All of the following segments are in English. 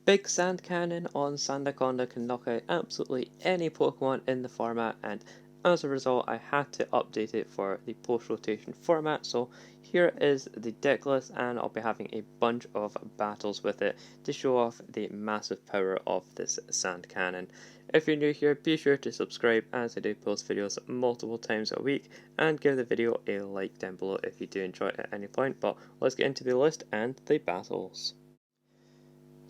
Big Sand Cannon on Sandaconda can knock out absolutely any Pokemon in the format, and as a result I had to update it for the post-rotation format. So here is the deck list, and I'll be having a bunch of battles with it to show off the massive power of this Sand Cannon. If you're new here, be sure to subscribe as I do post videos multiple times a week, and give the video a like down below if you do enjoy it at any point. But let's get into the list and the battles.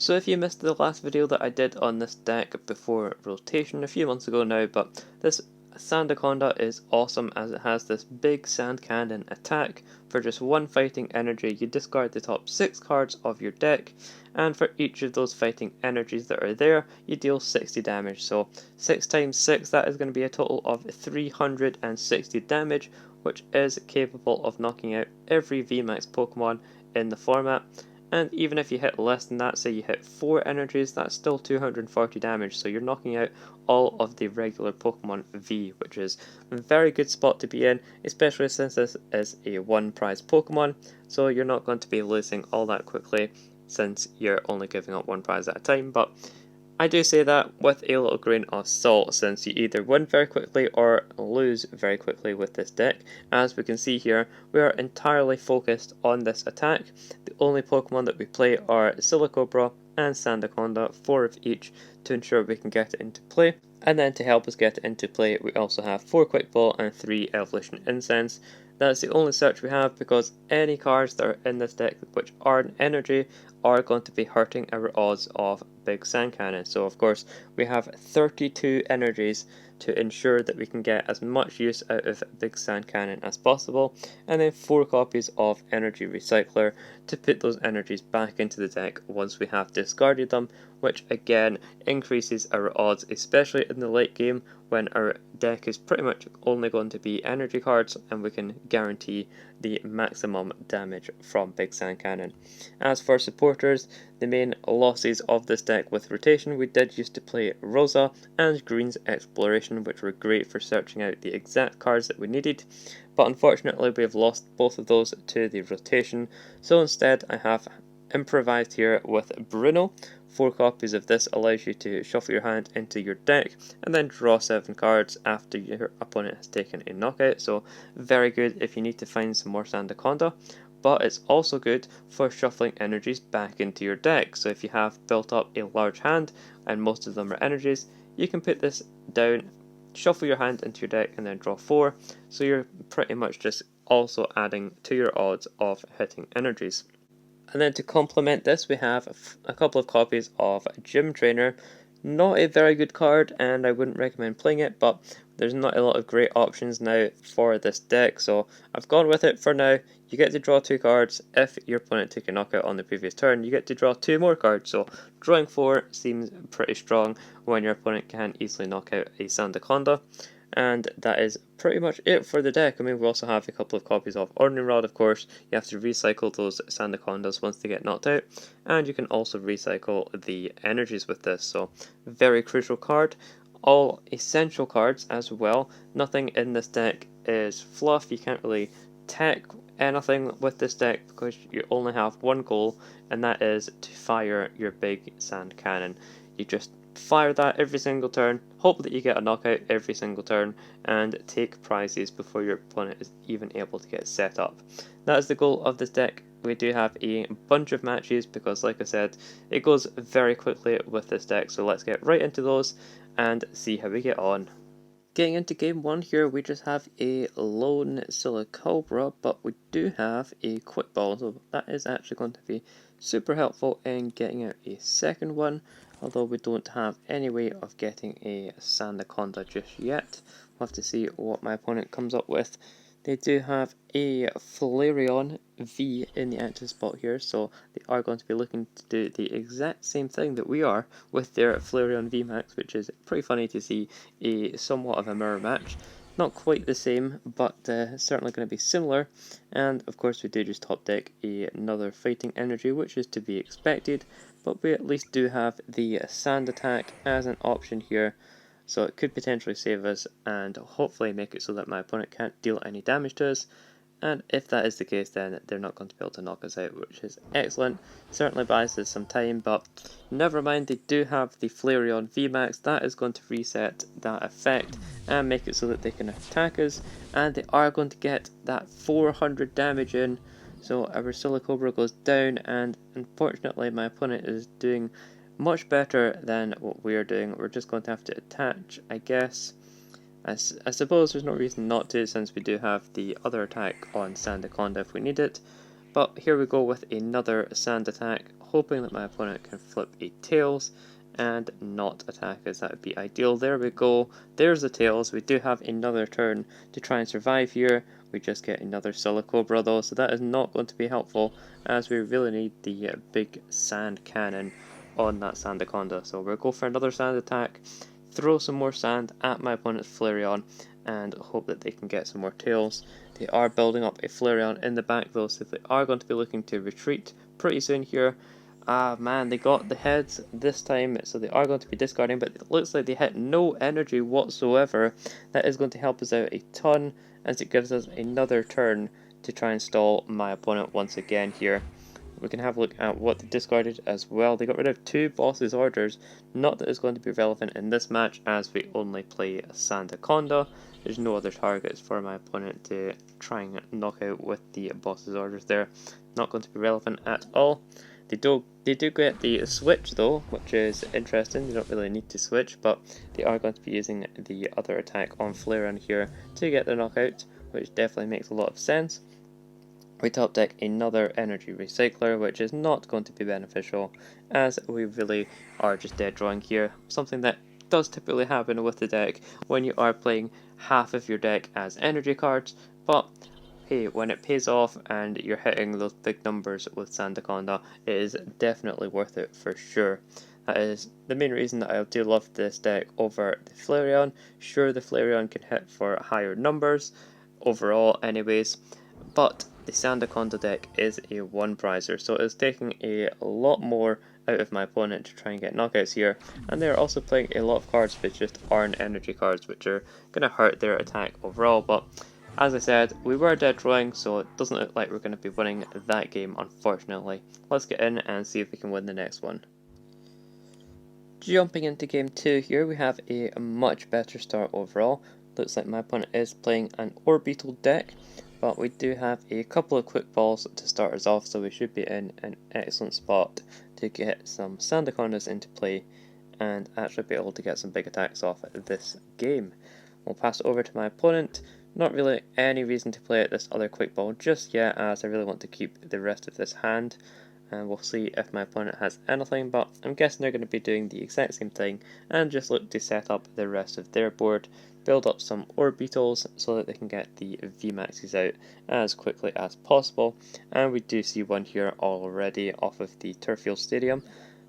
So if you missed the last video that I did on this deck before rotation a few months ago now, but this Sandaconda is awesome as it has this big sand cannon attack. For just one fighting energy, you discard the top 6 cards of your deck, and for each of those fighting energies that are there, you deal 60 damage. So 6 times 6, that is going to be a total of 360 damage, which is capable of knocking out every VMax Pokemon in the format. And even if you hit less than that, say you hit 4 energies, that's still 240 damage, so you're knocking out all of the regular Pokemon V, which is a very good spot to be in, especially since this is a 1 prize Pokemon, so you're not going to be losing all that quickly since you're only giving up 1 prize at a time. But I do say that with a little grain of salt, since you either win very quickly or lose very quickly with this deck. As we can see here, we are entirely focused on this attack. The only Pokemon that we play are Silicobra and Sandaconda, 4 of each, to ensure we can get it into play. And then to help us get it into play, we also have 4 Quick Ball and 3 Evolution Incense. That's the only search we have, because any cards that are in this deck which aren't energy are going to be hurting our odds of Big Sand Cannon. So of course we have 32 energies to ensure that we can get as much use out of Big Sand Cannon as possible, and then 4 copies of Energy Recycler to put those energies back into the deck once we have discarded them, which again increases our odds, especially in the late game when our deck is pretty much only going to be energy cards and we can guarantee the maximum damage from Big Sand Cannon. As for supporters, the main losses of this deck with rotation, we did used to play Rosa and Green's Exploration, which were great for searching out the exact cards that we needed, but unfortunately we have lost both of those to the rotation, so instead I have improvised here with Bruno. 4 copies of this allows you to shuffle your hand into your deck and then draw 7 cards after your opponent has taken a knockout, so very good if you need to find some more Sandaconda. But it's also good for shuffling energies back into your deck. So if you have built up a large hand and most of them are energies, you can put this down, shuffle your hand into your deck and then draw 4. So you're pretty much just also adding to your odds of hitting energies. And then to complement this, we have a couple of copies of Gym Trainer. Not a very good card, and I wouldn't recommend playing it, but there's not a lot of great options now for this deck, so I've gone with it for now. You get to draw 2 cards. If your opponent took a knockout on the previous turn, you get to draw 2 more cards, so drawing 4 seems pretty strong when your opponent can easily knock out a Sandaconda. And that is pretty much it for the deck. I mean, we also have a couple of copies of Ordinary Rod, of course. You have to recycle those Sandacondas once they get knocked out, and you can also recycle the energies with this, so very crucial card. All essential cards as well. Nothing in this deck is fluff. You can't really tech anything with this deck because you only have one goal, and that is to fire your big sand cannon. You just fire that every single turn, hope that you get a knockout every single turn, and take prizes before your opponent is even able to get set up. That is the goal of this deck. We do have a bunch of matches because, like I said, it goes very quickly with this deck, so let's get right into those and see how we get on. Getting into game 1 here, we just have a lone Silicobra, but we do have a Quick Ball, so that is actually going to be super helpful in getting out a second one, although we don't have any way of getting a Sandaconda just yet. We'll have to see what my opponent comes up with. They do have a Flareon V in the active spot here, so they are going to be looking to do the exact same thing that we are with their Flareon VMax, which is pretty funny to see a somewhat of a mirror match. Not quite the same, but certainly going to be similar. And of course we do just top deck another Fighting Energy, which is to be expected, but we at least do have the Sand Attack as an option here. So it could potentially save us and hopefully make it so that my opponent can't deal any damage to us. And if that is the case, then they're not going to be able to knock us out, which is excellent. Certainly buys us some time, but never mind, they do have the Flareon VMax. That is going to reset that effect and make it so that they can attack us, and they are going to get that 400 damage in. So our Silicobra goes down, and unfortunately my opponent is doing much better than what we are doing. We're just going to have to attach, I guess. I suppose there's no reason not to, since we do have the other attack on Sandaconda if we need it. But here we go with another Sand attack, hoping that my opponent can flip a Tails and not attack us. That would be ideal. There we go. There's the Tails. We do have another turn to try and survive here. We just get another Silicobra though, so that is not going to be helpful, as we really need the big sand cannon on that Sandaconda. So we'll go for another Sand attack, throw some more sand at my opponent's Flareon, and hope that they can get some more Tails. They are building up a Flareon in the back though, so they are going to be looking to retreat pretty soon here. Ah man, they got the heads this time, so they are going to be discarding, but it looks like they hit no energy whatsoever. That is going to help us out a ton, as it gives us another turn to try and stall my opponent once again here. We can have a look at what they discarded as well. They got rid of 2 bosses' orders. Not that it's going to be relevant in this match, as we only play Sandaconda. There's no other targets for my opponent to try and knock out with the bosses' orders there. Not going to be relevant at all. They do get the switch though, which is interesting. They don't really need to switch, but they are going to be using the other attack on Flareon here to get the knockout, which definitely makes a lot of sense. We top deck another energy recycler, which is not going to be beneficial, as we really are just dead drawing here. Something that does typically happen with the deck when you are playing half of your deck as energy cards, but hey, when it pays off and you're hitting those big numbers with Sandaconda, it is definitely worth it for sure. That is the main reason that I do love this deck over the Flareon. Sure, the Flareon can hit for higher numbers overall anyways, but the Sandaconda deck is a one prizer, so it's taking a lot more out of my opponent to try and get knockouts here, and they're also playing a lot of cards which just aren't energy cards, which are going to hurt their attack overall. But as I said, we were dead drawing, so it doesn't look like we're going to be winning that game, unfortunately. Let's get in and see if we can win the next one. Jumping into game 2 here, we have a much better start overall. Looks like my opponent is playing an Orbeetle deck, but we do have a couple of quick balls to start us off, so we should be in an excellent spot to get some Sandacondas into play and actually be able to get some big attacks off this game. We'll pass it over to my opponent. Not really any reason to play at this other quick ball just yet, as I really want to keep the rest of this hand, and we'll see if my opponent has anything, but I'm guessing they're going to be doing the exact same thing and just look to set up the rest of their board, build up some Orbeetles so that they can get the VMaxes out as quickly as possible. And we do see one here already off of the Turffield Stadium.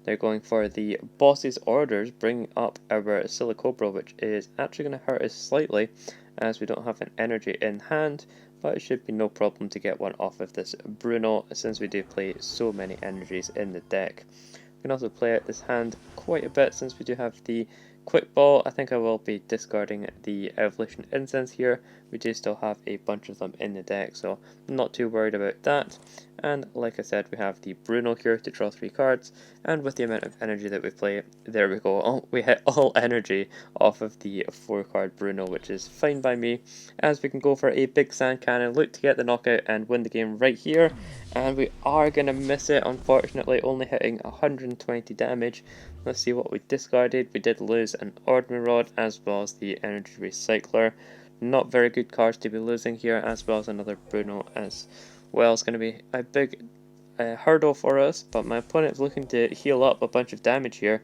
They're going for the boss's orders, bringing up our Silicobra, which is actually going to hurt us slightly as we don't have an energy in hand, but it should be no problem to get one off of this Bruno, since we do play so many energies in the deck. We can also play out this hand quite a bit, since we do have the quick ball. I think I will be discarding the Evolution Incense here. We do still have a bunch of them in the deck, so I'm not too worried about that. And like I said, we have the Bruno here to draw 3 cards, and with the amount of energy that we play, there we go. Oh, we hit all energy off of the 4-card Bruno, which is fine by me, as we can go for a big sand cannon, look to get the knockout and win the game right here. And we are going to miss it, unfortunately, only hitting 120 damage. Let's see what we discarded. We did lose an Ordinary Rod as well as the Energy Recycler. Not very good cards to be losing here, as well as another Bruno as well. It's going to be a big hurdle for us, but my opponent's looking to heal up a bunch of damage here.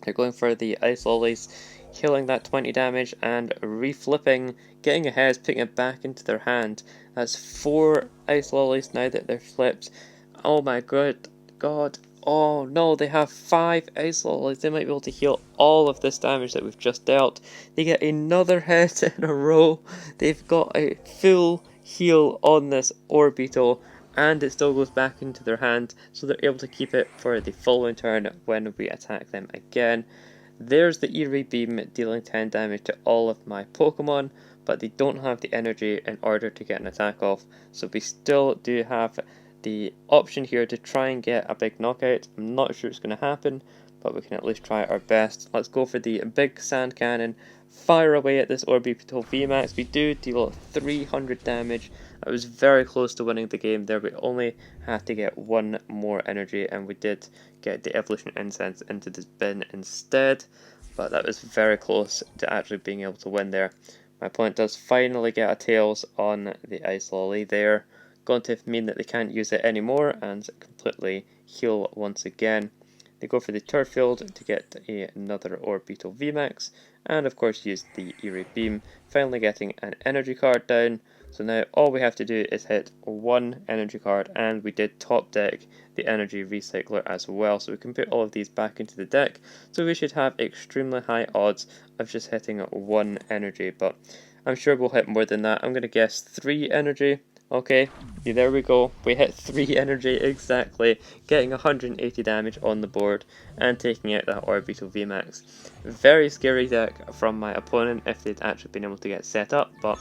They're going for the Ice Lollies, healing that 20 damage and reflipping, getting ahead, putting it back into their hand. That's 4 Ice Lollies now that they're flipped. Oh my god. Oh no, they have 5 Ice Lollies. They might be able to heal all of this damage that we've just dealt. They get another hit in a row. They've got a full heal on this Orbeetle, and it still goes back into their hand, so they're able to keep it for the following turn when we attack them again. There's the Eerie Beam dealing 10 damage to all of my Pokemon, but they don't have the energy in order to get an attack off. So we still do have the option here to try and get a big knockout. I'm not sure it's going to happen, but we can at least try our best. Let's go for the big sand cannon. Fire away at this Orbeetle VMax. We do deal 300 damage. I was very close to winning the game there. We only had to get one more energy, and we did get the evolution incense into this bin instead, but that was very close to actually being able to win there. My opponent does finally get a Tails on the Ice Lolly there. Going to mean that they can't use it anymore and completely heal once again. They go for the Turf Field to get another Orbeetle VMAX, and of course use the Eerie Beam, finally getting an energy card down. So now all we have to do is hit one energy card, and we did top deck the energy recycler as well, so we can put all of these back into the deck. So we should have extremely high odds of just hitting one energy, but I'm sure we'll hit more than that. I'm going to guess 3 energy. Okay, there we go. We hit 3 energy exactly, getting 180 damage on the board and taking out that Orbeetle VMAX. Very scary deck from my opponent if they'd actually been able to get set up, but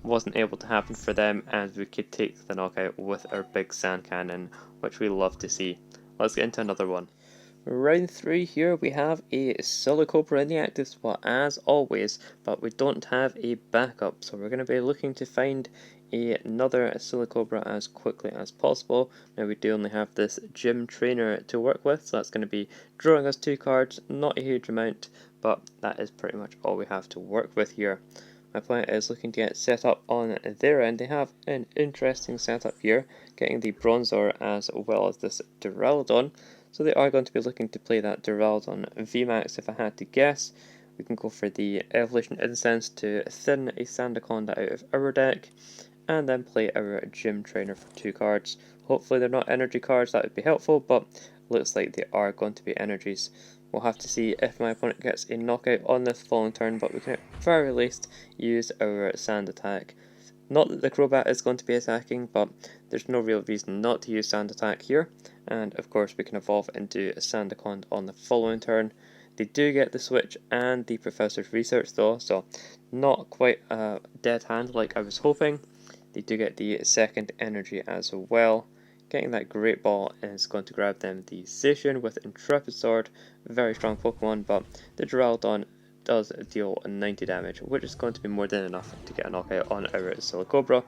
wasn't able to happen for them, and we could take the knockout with our big sand cannon, which we love to see. Let's get into another one. Round 3 here, we have a Silicobra in the active spot as always, but we don't have a backup, so we're going to be looking to find another Silicobra as quickly as possible. Now we do only have this gym trainer to work with, so that's going to be drawing us 2 cards, not a huge amount, but that is pretty much all we have to work with here. My opponent is looking to get set up on their end. They have an interesting setup here, getting the Bronzor as well as this Duraludon. So they are going to be looking to play that Duraludon VMAX if I had to guess. We can go for the Evolution Incense to thin a Sandaconda out of our deck, and then play our Gym Trainer for 2 cards. Hopefully they're not energy cards, that would be helpful, but looks like they are going to be energies. We'll have to see if my opponent gets a knockout on this following turn, but we can at very least use our Sand attack. Not that the Crobat is going to be attacking, but there's no real reason not to use Sand attack here. And of course we can evolve into a Sandaconda on the following turn. They do get the switch and the Professor's Research though, so not quite a dead hand like I was hoping. They do get the second energy as well. Getting that Great Ball is going to grab them the Zacian with Intrepid Sword. Very strong Pokemon, but the Duraludon does deal 90 damage, which is going to be more than enough to get a knockout on our Silicobra.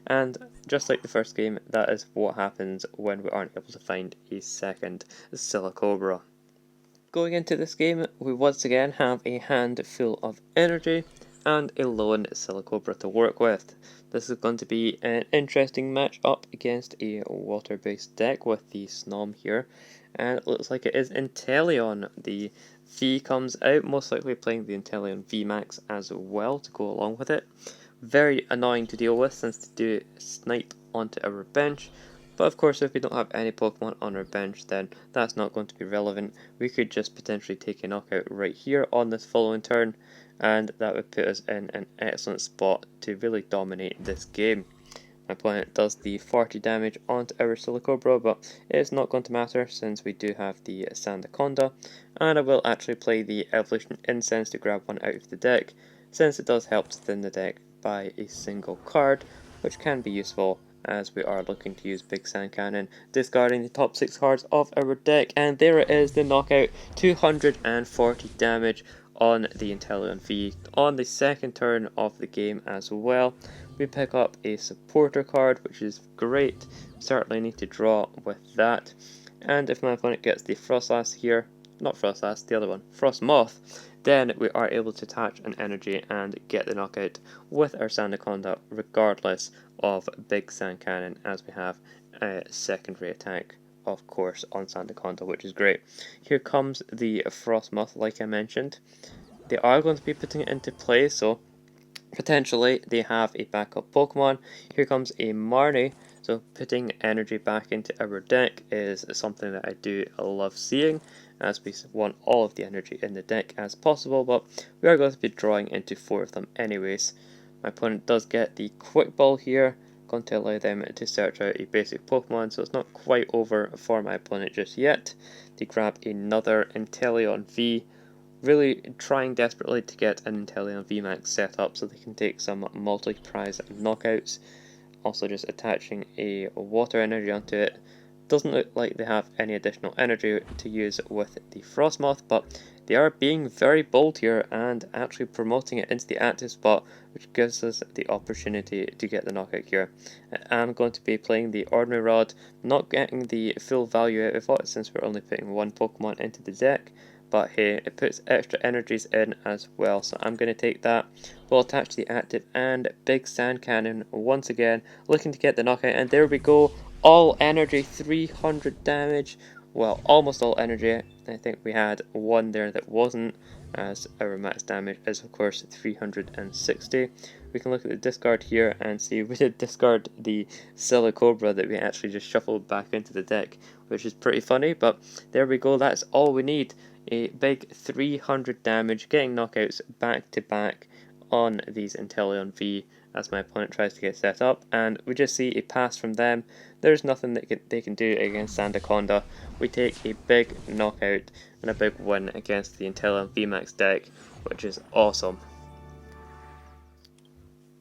And just like the first game, that is what happens when we aren't able to find a second Silicobra. Going into this game, we once again have a hand full of energy and a lone Silicobra to work with. This is going to be an interesting match up against a water-based deck with the Snom here, and it looks like it is Inteleon. The V comes out, most likely playing the Inteleon VMAX as well to go along with it. Very annoying to deal with since they do snipe onto our bench, but of course if we don't have any Pokemon on our bench then that's not going to be relevant. We could just potentially take a knockout right here on this following turn, and that would put us in an excellent spot to really dominate this game. My opponent does the 40 damage onto our Silicobra, but it's not going to matter since we do have the Sandaconda, and I will actually play the Evolution Incense to grab one out of the deck, since it does help to thin the deck by a single card, which can be useful as we are looking to use Big Sand Cannon, discarding the top 6 cards of our deck, and there it is, the knockout, 240 damage on the Inteleon V on the second turn of the game as well. We pick up a supporter card, which is great. Certainly need to draw with that. And if my opponent gets the Frosmoth here, not Frosmoth, the other one, Frosmoth, then we are able to attach an energy and get the knockout with our Sandaconda regardless of Big Sand Cannon, as we have a secondary attack of course on Sandaconda, which is great. Here comes the Frosmoth, like I mentioned. They are going to be putting it into play, so potentially they have a backup Pokemon. Here comes a Marnie, so putting energy back into our deck is something that I do love seeing, as we want all of the energy in the deck as possible, but we are going to be drawing into 4 of them anyways. My opponent does get the Quick Ball here, going to allow them to search out a basic Pokemon, so it's not quite over for my opponent just yet. They grab another Inteleon V really trying desperately to get an Inteleon VMax set up so they can take some multi-prize knockouts. Also just attaching a water energy onto it. Doesn't look like they have any additional energy to use with the Frosmoth, but they are being very bold here and actually promoting it into the active spot, which gives us the opportunity to get the knockout here. I'm going to be playing the Ordinary Rod, not getting the full value out of it since we're only putting one Pokemon into the deck, but hey, it puts extra energies in as well, so I'm going to take that. We'll attach the active and big sand cannon once again, looking to get the knockout, and there we go. All energy, 300 damage, well, almost all energy. I think we had one there that wasn't, as our max damage is of course 360. We can look at the discard here and see we did discard the Silicobra that we actually just shuffled back into the deck, which is pretty funny, but there we go, that's all we need. A big 300 damage, getting knockouts back to back on these Inteleon V as my opponent tries to get set up, and we just see a pass from them. There's nothing that they can do against Sandaconda. We take a big knockout and a big win against the Inteleon VMax deck, which is awesome.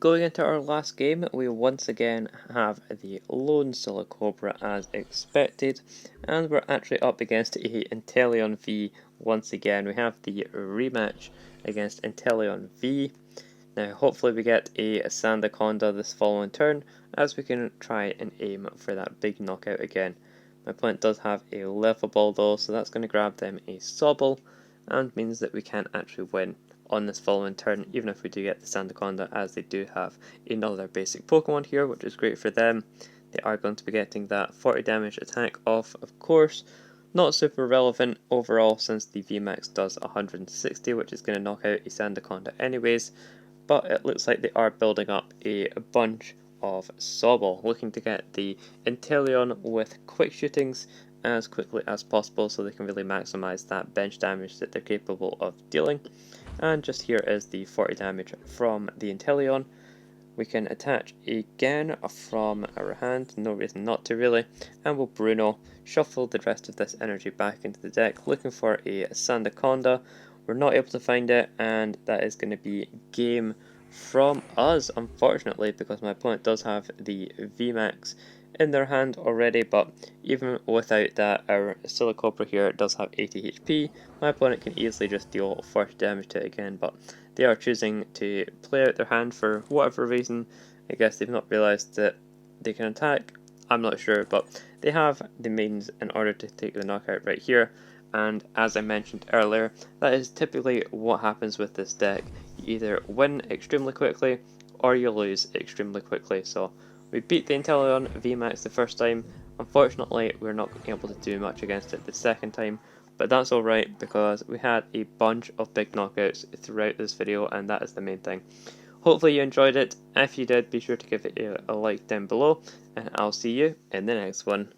Going into our last game, we once again have the lone Silicobra as expected, and we're actually up against a Inteleon V once again. We have the rematch against Inteleon V. Now hopefully we get a Sandaconda this following turn, as we can try and aim for that big knockout again. My opponent does have a level ball though, so that's going to grab them a Sobble, and means that we can't actually win on this following turn, even if we do get the Sandaconda, as they do have another basic Pokemon here, which is great for them. They are going to be getting that 40 damage attack off, of course. Not super relevant overall since the VMAX does 160, which is going to knock out a Sandaconda anyways. But it looks like they are building up a bunch of Sobble, looking to get the Inteleon with quick shootings as quickly as possible so they can really maximize that bench damage that they're capable of dealing. And just here is the 40 damage from the Inteleon. We can attach again from our hand, no reason not to really, and we'll Bruno, shuffle the rest of this energy back into the deck, looking for a Sandaconda. We're not able to find it, and that is going to be game from us, unfortunately, because my opponent does have the VMAX in their hand already, but even without that, our Silicobra here does have 80 HP. My opponent can easily just deal 40 damage to it again, but they are choosing to play out their hand for whatever reason. I guess they've not realised that they can attack, I'm not sure, but they have the means in order to take the knockout right here. And as I mentioned earlier, that is typically what happens with this deck. You either win extremely quickly, or you lose extremely quickly. So we beat the Inteleon VMAX the first time. Unfortunately, we're not able to do much against it the second time, but that's alright because we had a bunch of big knockouts throughout this video, and that is the main thing. Hopefully you enjoyed it. If you did, be sure to give it a like down below, and I'll see you in the next one.